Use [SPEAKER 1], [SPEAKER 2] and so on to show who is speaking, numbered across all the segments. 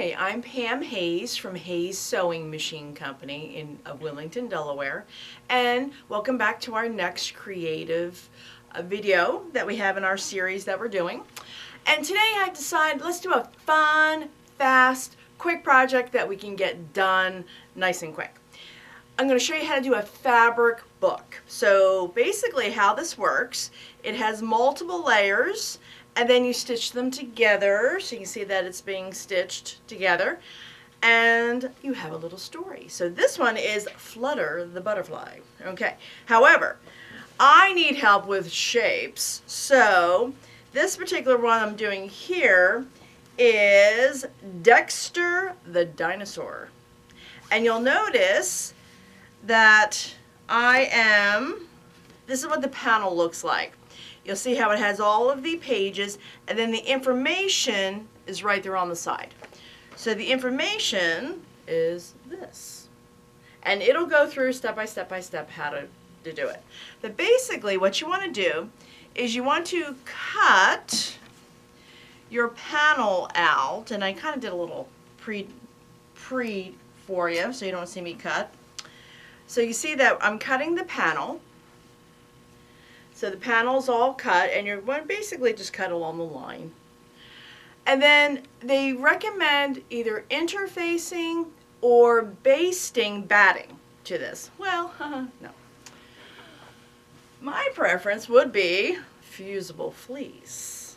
[SPEAKER 1] Hi, I'm Pam Hayes from Hayes Sewing Machine Company in Wilmington, Delaware, and welcome back to our next creative video that we have in our series that we're doing. And today I decided let's do a fun, fast, quick project that we can get done nice and quick. I'm going to show you how to do a fabric book. So basically how this works, it has multiple layers and then you stitch them together so you can see that it's being stitched together and you have a little story. So this one is Flutter the Butterfly. Okay, however, I need help with shapes, so this particular one I'm doing here is Dexter the Dinosaur. And you'll notice that this is what the panel looks like. You'll see how it has all of the pages and then the information is right there on the side. So the information is this. And it'll go through step by step how to do it. But basically what you want to do is you want to cut your panel out, and I kind of did a little pre for you so you don't see me cut. So you see that I'm cutting the panel. So the panel's all cut and you're going to basically just cut along the line. And then they recommend either interfacing or basting batting to this. Well, no. My preference would be fusible fleece.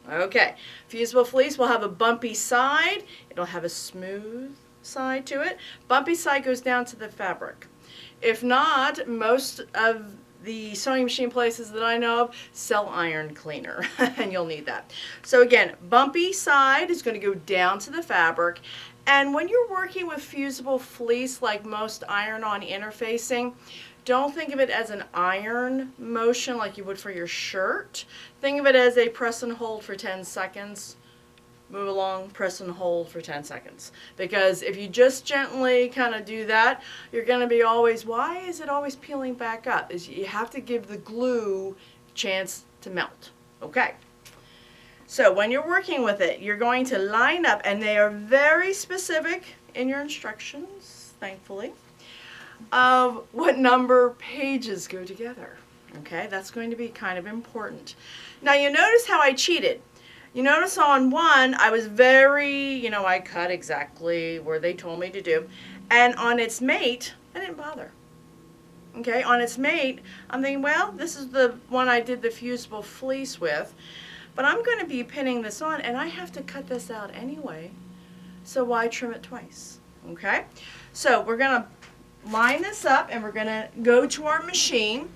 [SPEAKER 1] Okay, fusible fleece will have a bumpy side. It'll have a smooth side to it. Bumpy side goes down to the fabric. If not, most of the sewing machine places that I know of sell iron cleaner and you'll need that. So again, bumpy side is going to go down to the fabric, and when you're working with fusible fleece like most iron-on interfacing, don't think of it as an iron motion like you would for your shirt. Think of it as a press and hold for 10 seconds. Move along, press and hold for 10 seconds. Because if you just gently kind of do that, you're going to be always, why is it always peeling back up? Is you have to give the glue a chance to melt. Okay. So when you're working with it, you're going to line up, and they are very specific in your instructions, thankfully, of what number pages go together. Okay, that's going to be kind of important. Now you notice how I cheated. You notice on one, I was very, I cut exactly where they told me to do. And on its mate, I didn't bother. Okay, on its mate, I'm thinking, well, this is the one I did the fusible fleece with. But I'm going to be pinning this on, and I have to cut this out anyway. So why trim it twice? Okay, so we're going to line this up, and we're going to go to our machine.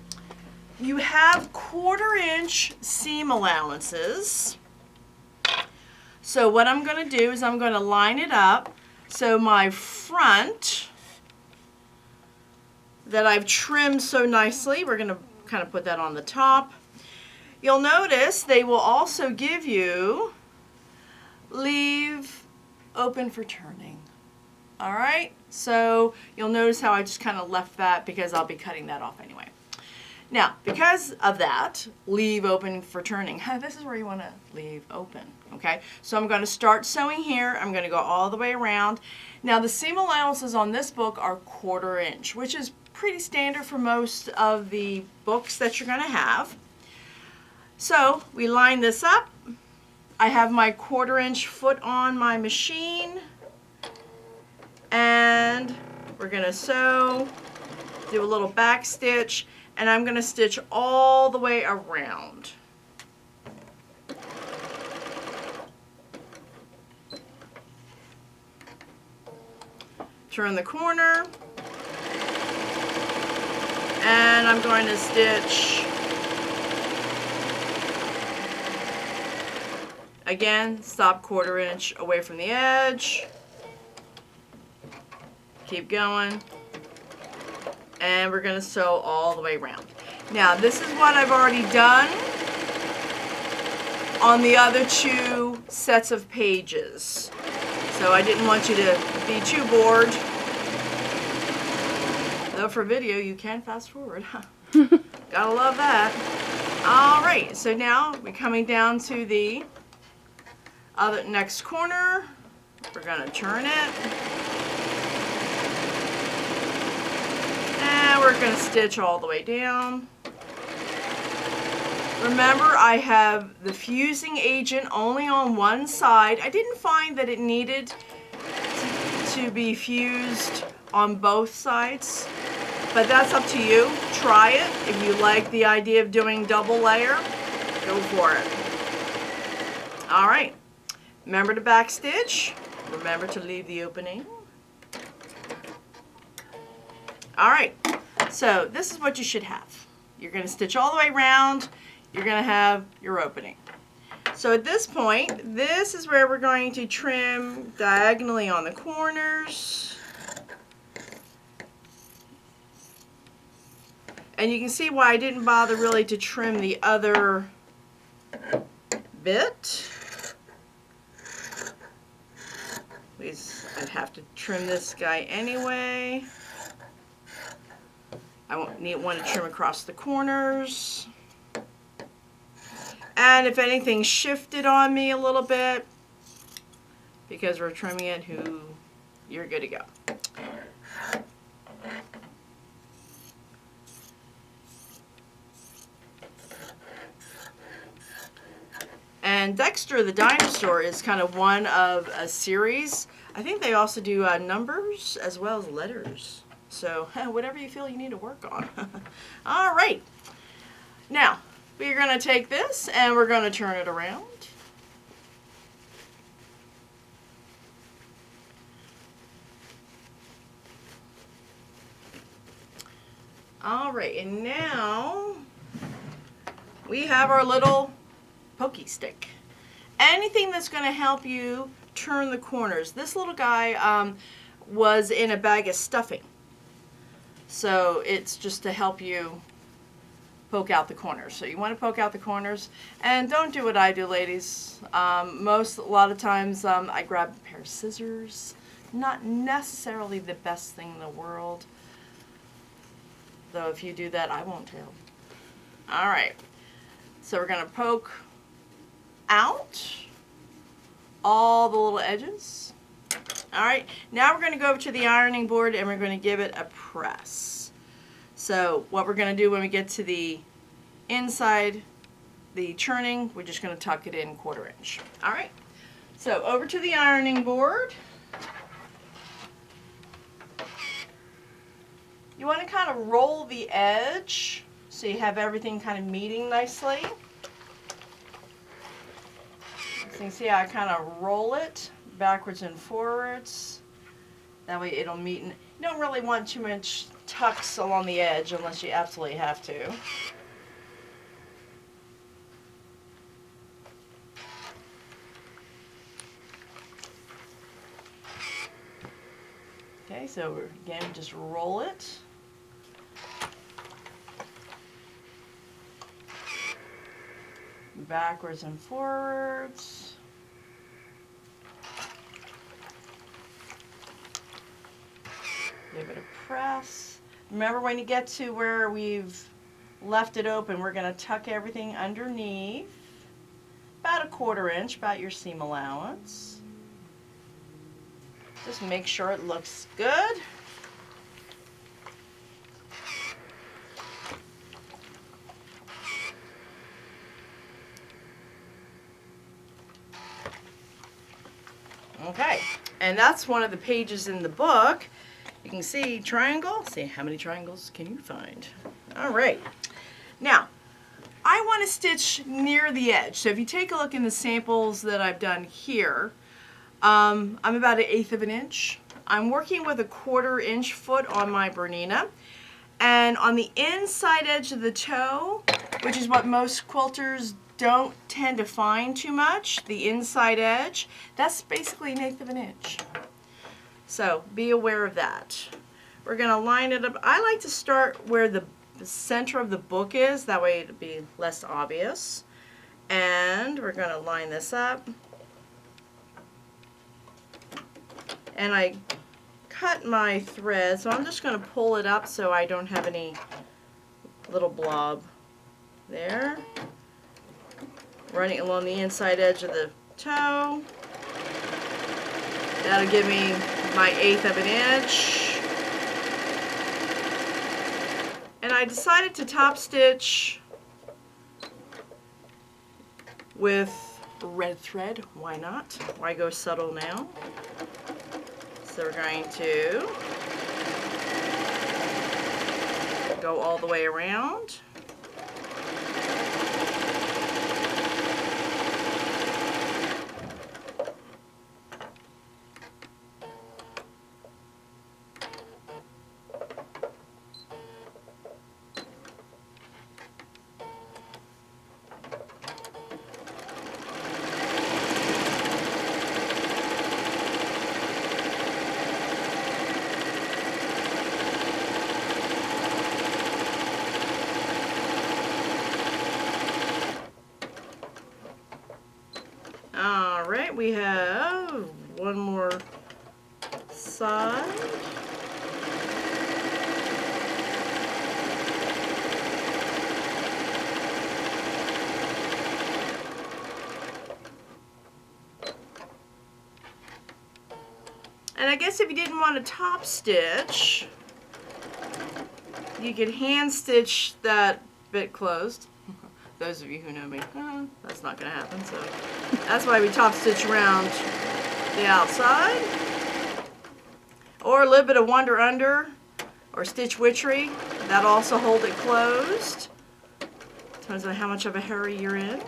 [SPEAKER 1] You have 1/4 inch seam allowances. So what I'm going to do is I'm going to line it up so my front that I've trimmed so nicely, we're going to kind of put that on the top. You'll notice they will also give you leave open for turning. All right, so you'll notice how I just kind of left that because I'll be cutting that off anyway. Now, because of that, leave open for turning. This is where you want to leave open, okay? So I'm going to start sewing here. I'm going to go all the way around. Now, the seam allowances on this book are 1/4 inch, which is pretty standard for most of the books that you're going to have. So we line this up. I have my 1/4 inch foot on my machine, and we're going to sew, do a little back stitch, and I'm going to stitch all the way around. Turn the corner, and I'm going to stitch again, stop 1/4 inch away from the edge, keep going. And we're going to sew all the way around. Now, this is what I've already done on the other 2 sets of pages. So I didn't want you to be too bored. Though for video, you can fast forward. Gotta love that. All right, so now we're coming down to the other next corner. We're going to turn it. And we're going to stitch all the way down. Remember, I have the fusing agent only on one side. I didn't find that it needed to be fused on both sides, but that's up to you. Try it. If you like the idea of doing double layer, go for it. All right. Remember to back stitch. Remember to leave the opening. All right. So this is what you should have. You're going to stitch all the way around. You're going to have your opening. So at this point, this is where we're going to trim diagonally on the corners. And you can see why I didn't bother really to trim the other bit. Because I'd have to trim this guy anyway. I won't want to trim across the corners. And if anything shifted on me a little bit, because we're trimming it, you're good to go. And Dexter the Dinosaur is kind of one of a series. I think they also do numbers as well as letters. So whatever you feel you need to work on. All right. Now, we're going to take this and we're going to turn it around. All right, and now we have our little pokey stick. Anything that's going to help you turn the corners. This little guy was in a bag of stuffing. So it's just to help you poke out the corners. So you want to poke out the corners, and don't do what I do, ladies. A lot of times I grab a pair of scissors. Not necessarily the best thing in the world, though if you do that, I won't tell. All right, so we're going to poke out all the little edges. All right, now we're going to go over to the ironing board and we're going to give it a press. So what we're going to do when we get to the inside, the churning, we're just going to tuck it in 1/4 inch. All right, so over to the ironing board. You want to kind of roll the edge so you have everything kind of meeting nicely. So you can see how I kind of roll it backwards and forwards. That way it'll meet. You don't really want too much tucks along the edge unless you absolutely have to. Okay, so again, just roll it. Backwards and forwards. Give it a press. Remember, when you get to where we've left it open, we're going to tuck everything underneath. About 1/4 inch, about your seam allowance. Just make sure it looks good. Okay, and that's one of the pages in the book. You can see triangle. See how many triangles can you find? All right. Now, I want to stitch near the edge. So if you take a look in the samples that I've done here, I'm about 1/8 of an inch. I'm working with a 1/4 inch foot on my Bernina. And on the inside edge of the toe, which is what most quilters don't tend to find too much, the inside edge, that's basically 1/8 of an inch. So be aware of that. We're going to line it up. I like to start where the center of the book is. That way it'll be less obvious. And we're going to line this up. And I cut my thread, so I'm just going to pull it up so I don't have any little blob there. Running along the inside edge of the toe. That'll give me my 1/8 of an inch. And I decided to top stitch with red thread. Why not? Why go subtle now? So we're going to go all the way around. Alright, we have one more side. And I guess if you didn't want to top stitch, you could hand stitch that bit closed. Those of you who know me, that's not going to happen. So that's why we top stitch around the outside. Or a little bit of Wonder Under or Stitch Witchery. That'll also hold it closed. Depends on how much of a hurry you're in.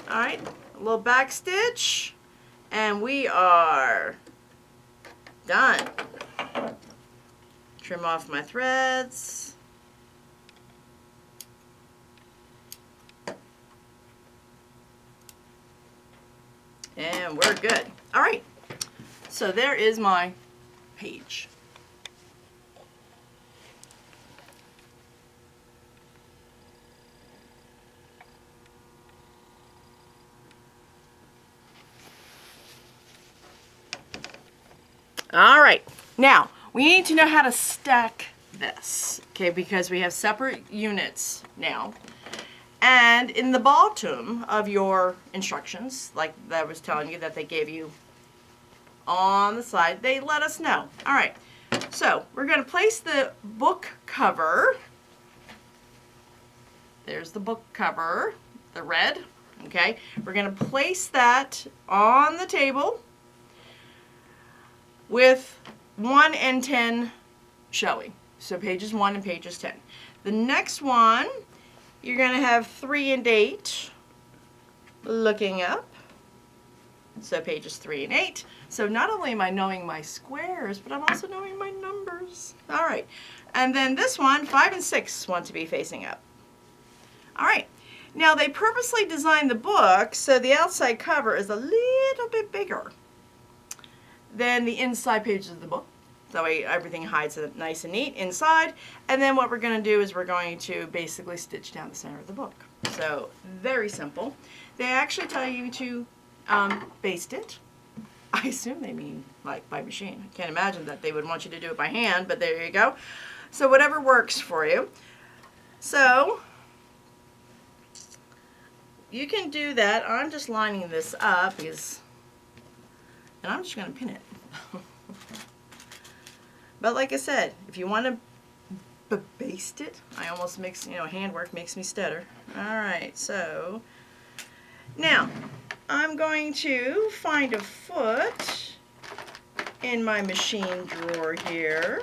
[SPEAKER 1] Alright, a little back stitch. And we are done. Trim off my threads. And we're good. All right, so there is my page. All right, now we need to know how to stack this, okay, because we have separate units now. And in the bottom of your instructions, like I was telling you that they gave you on the side, they let us know. All right, so we're going to place the book cover. There's the book cover, the red, okay? We're going to place that on the table with 1 and 10 showing. So pages 1 and pages 10. The next one, you're going to have 3 and 8 looking up. So pages 3 and 8. So not only am I knowing my squares, but I'm also knowing my numbers. All right. And then this one, 5 and 6 want to be facing up. All right. Now they purposely designed the book so the outside cover is a little bit bigger than the inside pages of the book. That way everything hides it nice and neat inside. And then what we're going to do is we're going to basically stitch down the center of the book. So very simple. They actually tell you to baste it. I assume they mean like by machine. I can't imagine that they would want you to do it by hand, but there you go. So whatever works for you. So you can do that. I'm just lining this up because, and I'm just going to pin it. But like I said, if you want to baste it, I almost mix, handwork makes me stutter. Alright, so now I'm going to find a foot in my machine drawer here.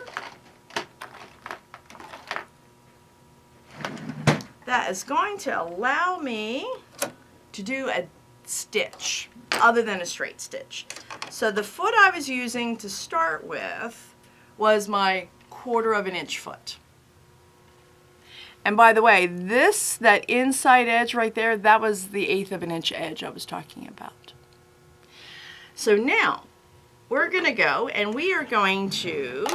[SPEAKER 1] That is going to allow me to do a stitch other than a straight stitch. So the foot I was using to start with was my 1/4 of an inch foot. And by the way, that inside edge right there, that was the 1/8 of an inch edge I was talking about. So now we're going to go and we are going to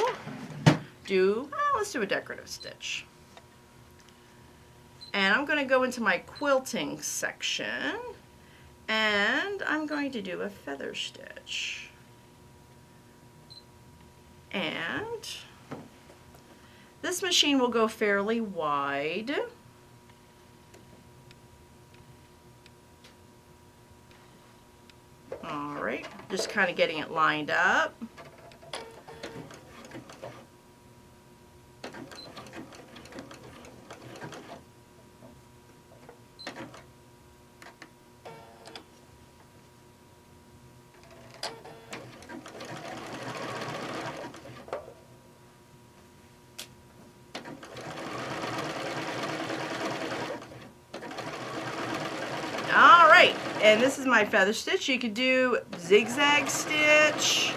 [SPEAKER 1] do, let's do a decorative stitch. And I'm going to go into my quilting section and I'm going to do a feather stitch. And this machine will go fairly wide. All right, just kind of getting it lined up. Alright, and this is my feather stitch. You could do zigzag stitch,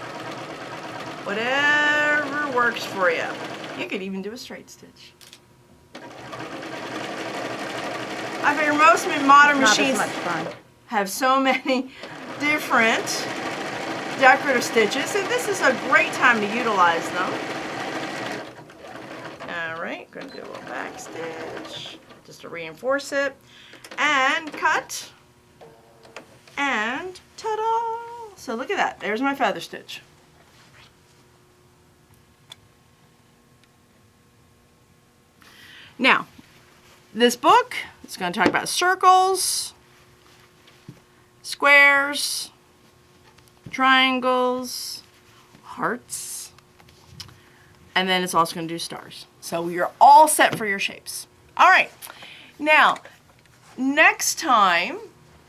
[SPEAKER 1] whatever works for you. You could even do a straight stitch. I figure most modern machines have so many different decorative stitches, and this is a great time to utilize them. Alright, going to do a little back stitch just to reinforce it. And cut, and ta-da! So look at that, there's my feather stitch. Now, this book is going to talk about circles, squares, triangles, hearts, and then it's also going to do stars. So you're all set for your shapes. All right, now, next time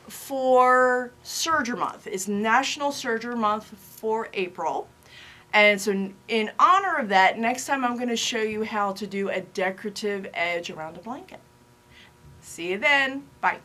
[SPEAKER 1] for Serger Month is National Serger Month for April. And so in honor of that, next time I'm going to show you how to do a decorative edge around a blanket. See you then. Bye.